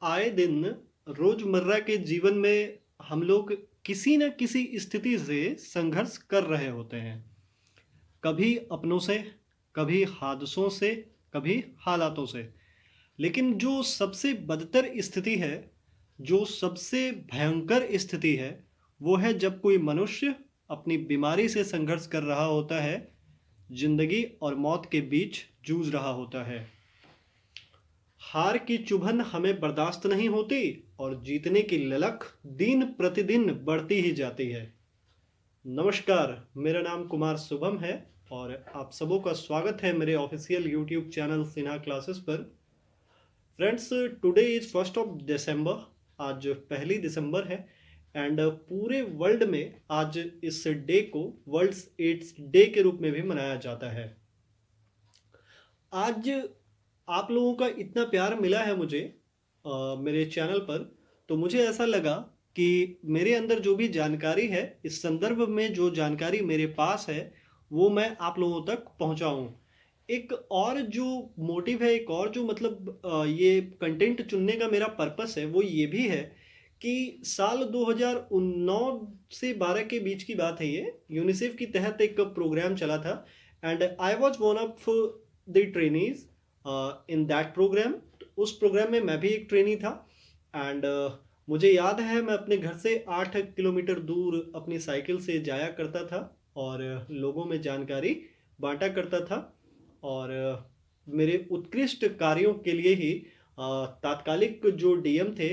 आए दिन रोजमर्रा के जीवन में हम लोग किसी न किसी स्थिति से संघर्ष कर रहे होते हैं। कभी अपनों से, कभी हादसों से, कभी हालातों से। लेकिन जो सबसे बदतर स्थिति है, जो सबसे भयंकर स्थिति है, वो है जब कोई मनुष्य अपनी बीमारी से संघर्ष कर रहा होता है, जिंदगी और मौत के बीच जूझ रहा होता है। हार की चुभन हमें बर्दाश्त नहीं होती और जीतने की ललक दिन प्रतिदिन बढ़ती ही जाती है। नमस्कार, मेरा नाम कुमार शुभम है और आप सबों का स्वागत है मेरे official YouTube channel Sinha classes पर। फ्रेंड्स, टुडे इज 1 दिसंबर। आज 1 दिसंबर है एंड पूरे वर्ल्ड में आज इस डे को वर्ल्ड एड्स डे के रूप में भी मनाया जाता है। आज आप लोगों का इतना प्यार मिला है मुझे मेरे चैनल पर, तो मुझे ऐसा लगा कि मेरे अंदर जो भी जानकारी है, इस संदर्भ में जो जानकारी मेरे पास है, वो मैं आप लोगों तक पहुंचाऊं। एक और जो मोटिव है, एक और जो मतलब ये कंटेंट चुनने का मेरा पर्पस है, वो ये भी है कि साल 2009 से 12 के बीच की बात है। ये यूनिसेफ के तहत एक प्रोग्राम चला था and I was one of the trainees in that program. उस प्रोग्राम में मैं भी एक ट्रेनी था एंड मुझे याद है मैं अपने घर से 8 किलोमीटर दूर अपनी साइकिल से जाया करता था और लोगों में जानकारी बांटा करता था। और मेरे उत्कृष्ट कार्यों के लिए ही तात्कालिक जो डीएम थे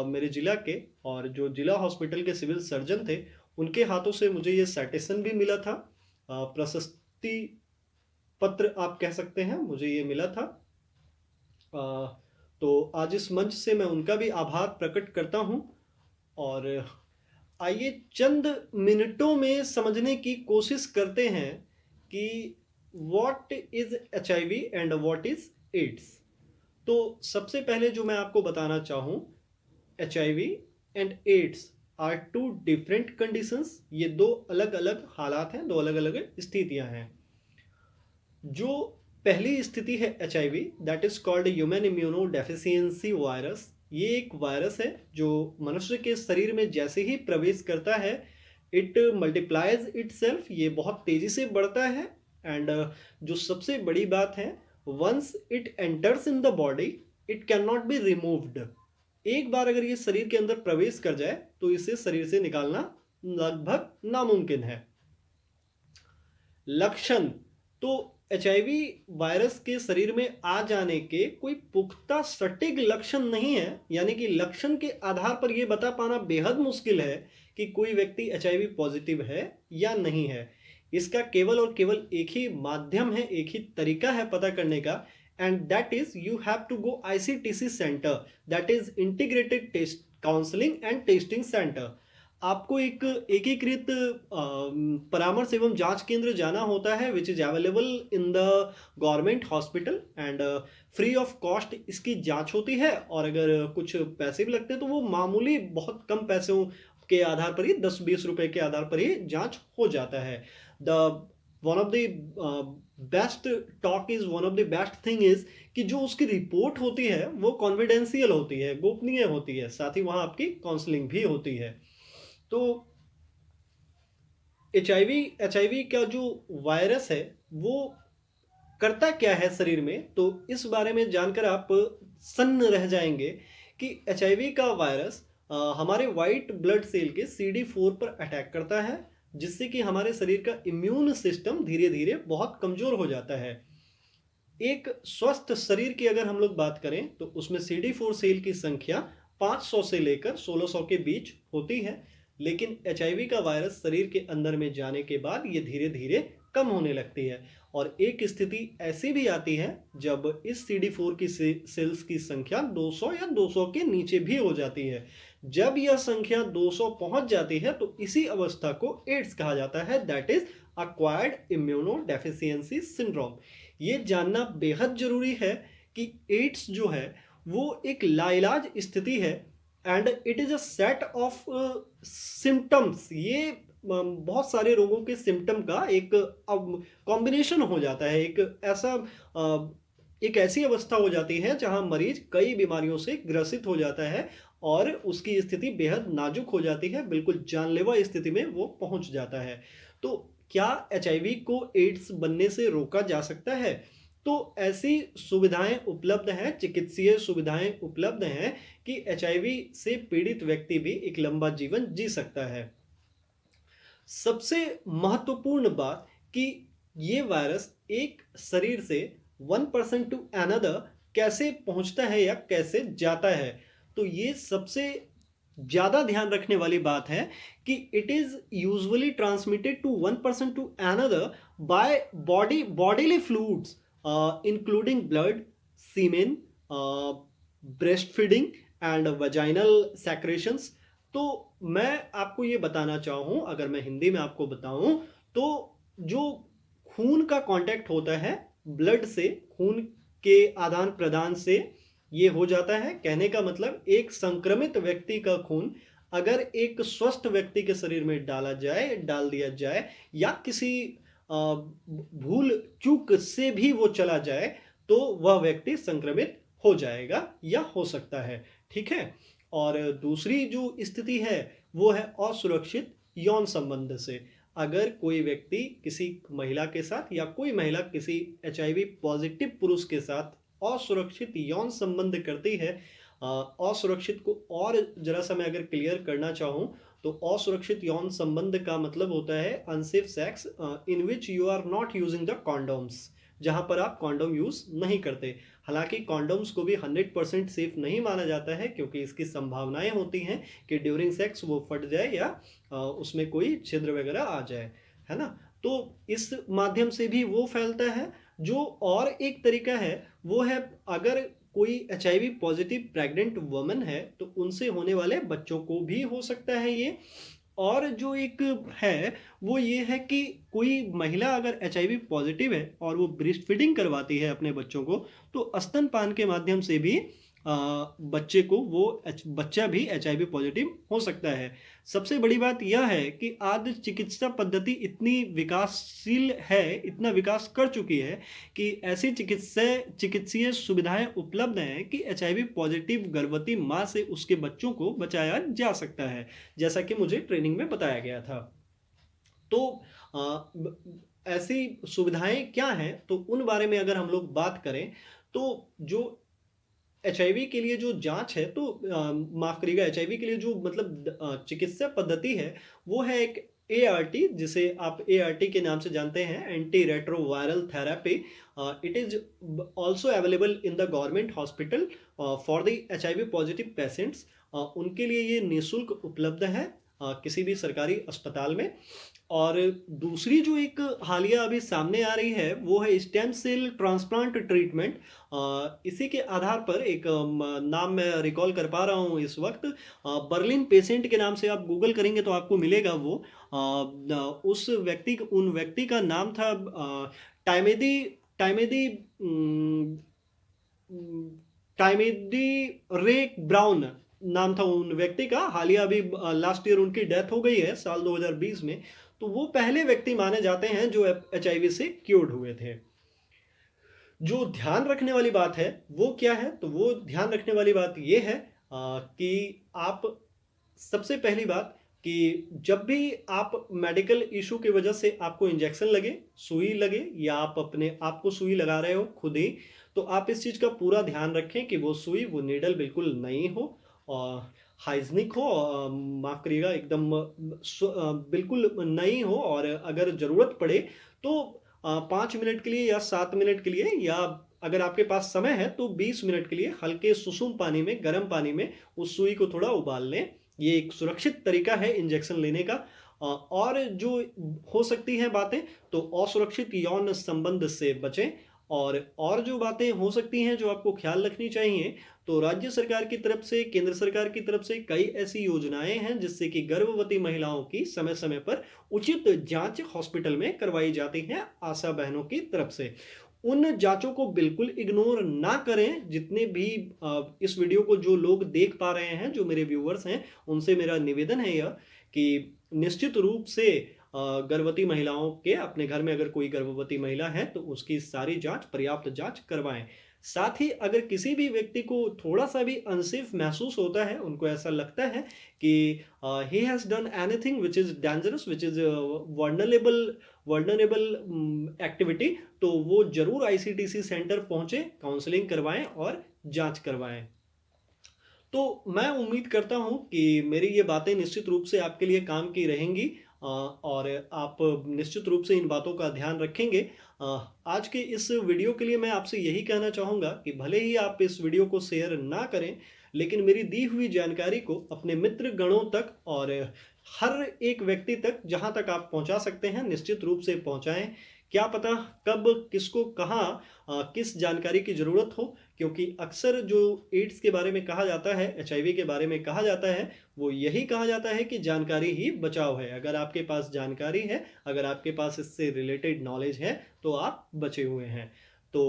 मेरे जिला के, और जो जिला हॉस्पिटल के सिविल सर्जन थे, उनके हाथों से मुझे ये साइटेशन भी मिला था। प्रशस्ति पत्र आप कह सकते हैं, मुझे ये मिला था। तो आज इस मंच से मैं उनका भी आभार प्रकट करता हूं। और आइए चंद मिनटों में समझने की कोशिश करते हैं कि what is HIV and what is AIDS. तो सबसे पहले जो मैं आपको बताना चाहूँ, HIV and AIDS are two different conditions. ये दो अलग अलग हालात हैं, दो अलग अलग स्थितियां हैं। जो पहली स्थिति है H I V, that is called human immunodeficiency virus. ये एक वायरस है जो मनुष्य के शरीर में जैसे ही प्रवेश करता है, इट मल्टीप्लाइज इटसेल्फ, ये बहुत तेजी से बढ़ता है। एंड जो सबसे बड़ी बात है, once it enters in the body, it can not be removed. एक बार अगर ये शरीर के अंदर प्रवेश कर जाए तो इसे शरीर से निकालना लगभग नामुमकिन है। लक्षण तो एचआईवी वायरस के शरीर में आ जाने के कोई पुख्ता सटीक लक्षण नहीं है, यानी कि लक्षण के आधार पर यह बता पाना बेहद मुश्किल है कि कोई व्यक्ति एचआईवी पॉजिटिव है या नहीं है। इसका केवल और केवल एक ही माध्यम है, एक ही तरीका है पता करने का, and that is you have to go ICTC centre, that is integrated test counselling and testing centre. आपको एक एकीकृत परामर्श एवं जांच केंद्र जाना होता है, which is available in the government hospital and free of cost इसकी जांच होती है। और अगर कुछ पैसे भी लगते हैं तो वो मामूली बहुत कम पैसों के आधार पर ही, 10-20 रुपए के आधार पर ही जांच हो जाता है। The one of the best talk is, one of the best thing is कि जो उसकी रिपोर्ट होती है वो कॉन्फिडेंशियल होती है, गोपनीय होती है, साथ ही वहां आपकी काउंसलिंग भी होती है। तो एच आई वी का जो वायरस है वो करता क्या है शरीर में, तो इस बारे में जानकर आप सन्न रह जाएंगे कि एच आई वी का वायरस हमारे वाइट ब्लड सेल के CD4 पर अटैक करता है, जिससे कि हमारे शरीर का इम्यून सिस्टम धीरे धीरे बहुत कमजोर हो जाता है। एक स्वस्थ शरीर की अगर हम लोग बात करें तो उसमें CD4 सेल की संख्या 500 से लेकर 1600 के बीच होती है। लेकिन एचआईवी का वायरस शरीर के अंदर में जाने के बाद ये धीरे धीरे कम होने लगती है। और एक स्थिति ऐसी भी आती है जब इस CD4 की सेल्स की संख्या 200 या 200 के नीचे भी हो जाती है। जब यह संख्या 200 पहुंच जाती है तो इसी अवस्था को एड्स कहा जाता है, that is acquired immuno deficiency syndrome. ये जानना बेहद जरूरी है कि एड्स जो है वो एक लाइलाज स्थिति है and it is a set of symptoms. ये बहुत सारे रोगों के सिम्टम का एक कॉम्बिनेशन हो जाता है, एक ऐसा एक ऐसी अवस्था हो जाती है जहां मरीज कई बीमारियों से ग्रसित हो जाता है और उसकी स्थिति बेहद नाजुक हो जाती है, बिल्कुल जानलेवा स्थिति में वो पहुंच जाता है। तो क्या एचआईवी को एड्स बनने से रोका जा सकता है? तो ऐसी सुविधाएं उपलब्ध हैं, चिकित्सीय सुविधाएं उपलब्ध हैं कि एचआईवी से पीड़ित व्यक्ति भी एक लंबा जीवन जी सकता है। सबसे महत्वपूर्ण बात कि ये वायरस एक शरीर से वन पर्सन टू अनदर कैसे पहुंचता है या कैसे जाता है, तो ये सबसे ज्यादा ध्यान रखने वाली बात है कि it is usually transmitted to one person to another by bodily fluids including blood, semen, breast feeding and vaginal secretions. तो मैं आपको ये बताना चाहूँ, अगर मैं हिंदी में आपको बताऊँ, तो जो खून का कांटेक्ट होता है ब्लड से, खून के आदान प्रदान से ये हो जाता है। कहने का मतलब एक संक्रमित व्यक्ति का खून अगर एक स्वस्थ व्यक्ति के शरीर में डाल दिया जाए या किसी भूल चूक से भी वो चला जाए तो वह व्यक्ति संक्रमित हो जाएगा या हो सकता है। ठीक है। और दूसरी जो स्थिति है वो है असुरक्षित यौन संबंध से। अगर कोई व्यक्ति किसी महिला के साथ या कोई महिला किसी एचआईवी पॉजिटिव पुरुष के साथ असुरक्षित यौन संबंध करती है, असुरक्षित को और जरा सा मैं अगर क्लियर करना चाहूँ तो असुरक्षित यौन संबंध का मतलब होता है unsafe sex in which you are not using the condoms, जहां पर आप कॉन्डोम यूज नहीं करते। हालांकि कॉन्डोम्स को भी 100% सेफ नहीं माना जाता है क्योंकि इसकी संभावनाएं होती हैं कि ड्यूरिंग सेक्स वो फट जाए या उसमें कोई छिद्र वगैरह आ जाए, है ना। तो इस माध्यम से भी वो फैलता है। जो और एक तरीका है वो है, अगर कोई एचआईवी पॉजिटिव प्रेग्नेंट वुमन है तो उनसे होने वाले बच्चों को भी हो सकता है ये। और जो एक है वो ये है कि कोई महिला अगर एचआईवी पॉजिटिव है और वो ब्रेस्ट फीडिंग करवाती है अपने बच्चों को, तो स्तनपान के माध्यम से भी बच्चे को वो बच्चा भी एचआईवी पॉजिटिव हो सकता है। सबसे बड़ी बात यह है कि आज चिकित्सा पद्धति इतनी विकासशील है, इतना विकास कर चुकी है कि ऐसी चिकित्सीय सुविधाएं उपलब्ध हैं कि एचआईवी पॉजिटिव गर्भवती माँ से उसके बच्चों को बचाया जा सकता है, जैसा कि मुझे ट्रेनिंग में बताया गया था। तो ऐसी सुविधाएं क्या हैं तो उन बारे में अगर हम लोग बात करें तो जो एचआईवी के लिए जो जांच है, तो माफ करिएगा, एचआईवी के लिए जो मतलब चिकित्सा पद्धति है वो है एक एआरटी, जिसे आप एआरटी के नाम से जानते हैं, anti retroviral therapy. It is also available in the government hospital for the HIV positive patients. उनके लिए ये निःशुल्क उपलब्ध है किसी भी सरकारी अस्पताल में। और दूसरी जो एक हालिया अभी सामने आ रही है वो है स्टेम सेल ट्रांसप्लांट ट्रीटमेंट। इसी के आधार पर एक नाम मैं रिकॉल कर पा रहा हूँ इस वक्त, बर्लिन पेशेंट के नाम से आप गूगल करेंगे तो आपको मिलेगा वो। उन व्यक्ति का नाम था टाइमेदी टाइमेदी टाइमेदी रे ब्राउन नाम था उन व्यक्ति का। हालिया अभी लास्ट ईयर उनकी डेथ हो गई है साल 2020 में। तो वो पहले व्यक्ति माने जाते हैं जो एचआईवी से क्योर्ड हुए थे। जो ध्यान रखने वाली बात है वो क्या है, तो वो ध्यान रखने वाली बात ये है कि आप, सबसे पहली बात कि जब भी आप मेडिकल इशू की वजह से आपको इंजेक्शन लगे, सुई लगे, या आप अपने आप को सुई लगा रहे हो खुद ही, तो आप इस चीज का पूरा ध्यान रखें कि वो सुई, वो नीडल बिल्कुल नई हो और हाइजीनिक हो, माफ करिएगा एकदम बिल्कुल नई हो। और अगर जरूरत पड़े तो 5 मिनट के लिए या 7 मिनट के लिए, या अगर आपके पास समय है तो 20 मिनट के लिए हल्के सुसुम पानी में, गर्म पानी में उस सुई को थोड़ा उबाल लें। ये एक सुरक्षित तरीका है इंजेक्शन लेने का। और जो हो सकती हैं बातें, तो असुरक्षित यौन संबंध से बचें। और जो बातें हो सकती हैं जो आपको ख्याल रखनी चाहिए, तो राज्य सरकार की तरफ से, केंद्र सरकार की तरफ से कई ऐसी योजनाएं हैं जिससे कि गर्भवती महिलाओं की समय समय पर उचित जांच हॉस्पिटल में करवाई जाती है आशा बहनों की तरफ से। उन जांचों को बिल्कुल इग्नोर ना करें। जितने भी इस वीडियो को जो लोग देख पा रहे हैं, जो मेरे व्यूअर्स हैं, उनसे मेरा निवेदन है यह कि निश्चित रूप से गर्भवती महिलाओं के, अपने घर में अगर कोई गर्भवती महिला है तो उसकी सारी जांच, पर्याप्त जांच करवाएं। साथ ही अगर किसी भी व्यक्ति को थोड़ा-सा भी अनसेफ महसूस होता है, उनको ऐसा लगता है कि he has done anything which is dangerous, which is vulnerable activity, तो वो ज़रूर आईसीटीसी सेंटर पहुँचे, काउंसलिंग करवाएँ और जाँच करवाएँ। तो मैं उम्मीद करता हूँ कि मेरी ये बातें निश्चित रूप से आपके लिए काम की रहेंगी, और आप निश्चित रूप से इन बातों का ध्यान रखेंगे। आज के इस वीडियो के लिए मैं आपसे यही कहना चाहूँगा कि भले ही आप इस वीडियो को शेयर ना करें, लेकिन मेरी दी हुई जानकारी को अपने मित्र गणों तक और हर एक व्यक्ति तक जहाँ तक आप पहुँचा सकते हैं, निश्चित रूप से पहुँचाएँ। क्या पता कब किसको कहाँ किस जानकारी की ज़रूरत हो, क्योंकि अक्सर जो एड्स के बारे में कहा जाता है, एचआईवी के बारे में कहा जाता है, वो यही कहा जाता है कि जानकारी ही बचाव है। अगर आपके पास जानकारी है, अगर आपके पास इससे रिलेटेड नॉलेज है, तो आप बचे हुए हैं। तो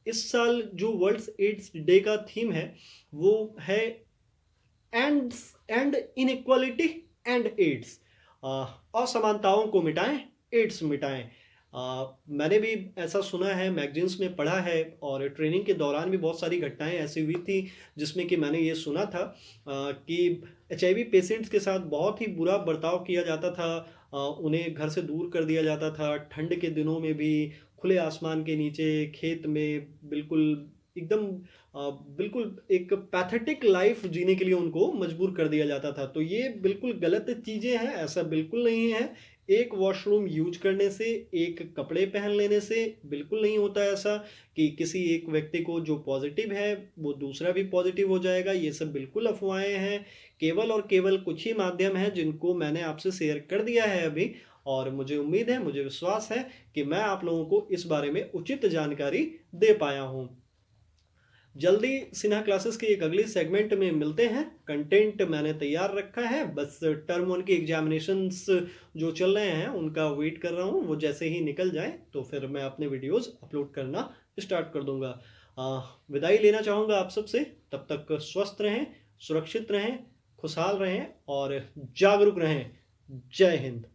इस साल जो वर्ल्ड्स एड्स डे का थीम है, वो है एंड इनइक्वालिटी एंड एड्स। असमानताओं को मिटाएं, एड्स मिटाएं। मैंने भी ऐसा सुना है, मैगजीन्स में पढ़ा है, और ट्रेनिंग के दौरान भी बहुत सारी घटनाएं ऐसी हुई थी जिसमें कि मैंने ये सुना था कि एचआईवी पेशेंट्स के साथ बहुत ही बुरा बर्ताव किया जाता था। उन्हें घर से दूर कर दिया जाता था, ठंड के दिनों में भी खुले आसमान के नीचे खेत में बिल्कुल एकदम बिल्कुल एक पैथेटिक लाइफ जीने के लिए उनको मजबूर कर दिया जाता था। तो ये बिल्कुल गलत चीज़ें हैं, ऐसा बिल्कुल नहीं है। एक वॉशरूम यूज करने से, एक कपड़े पहन लेने से बिल्कुल नहीं होता ऐसा कि किसी एक व्यक्ति को जो पॉजिटिव है वो दूसरा भी पॉजिटिव हो जाएगा। ये सब बिल्कुल अफवाहें हैं। केवल और केवल कुछ ही माध्यम हैं जिनको मैंने आपसे शेयर कर दिया है अभी, और मुझे उम्मीद है, मुझे विश्वास है कि मैं आप लोगों को इस बारे में उचित जानकारी दे पाया हूँ। जल्दी सिन्हा क्लासेस के एक अगली सेगमेंट में मिलते हैं। कंटेंट मैंने तैयार रखा है, बस टर्म वन की एग्जामिनेशंस जो चल रहे हैं उनका वेट कर रहा हूँ। वो जैसे ही निकल जाए तो फिर मैं अपने वीडियोस अपलोड करना स्टार्ट कर दूंगा। विदाई लेना चाहूँगा आप सबसे। तब तक स्वस्थ रहें, सुरक्षित रहें, खुशहाल रहें और जागरूक रहें। जय हिंद।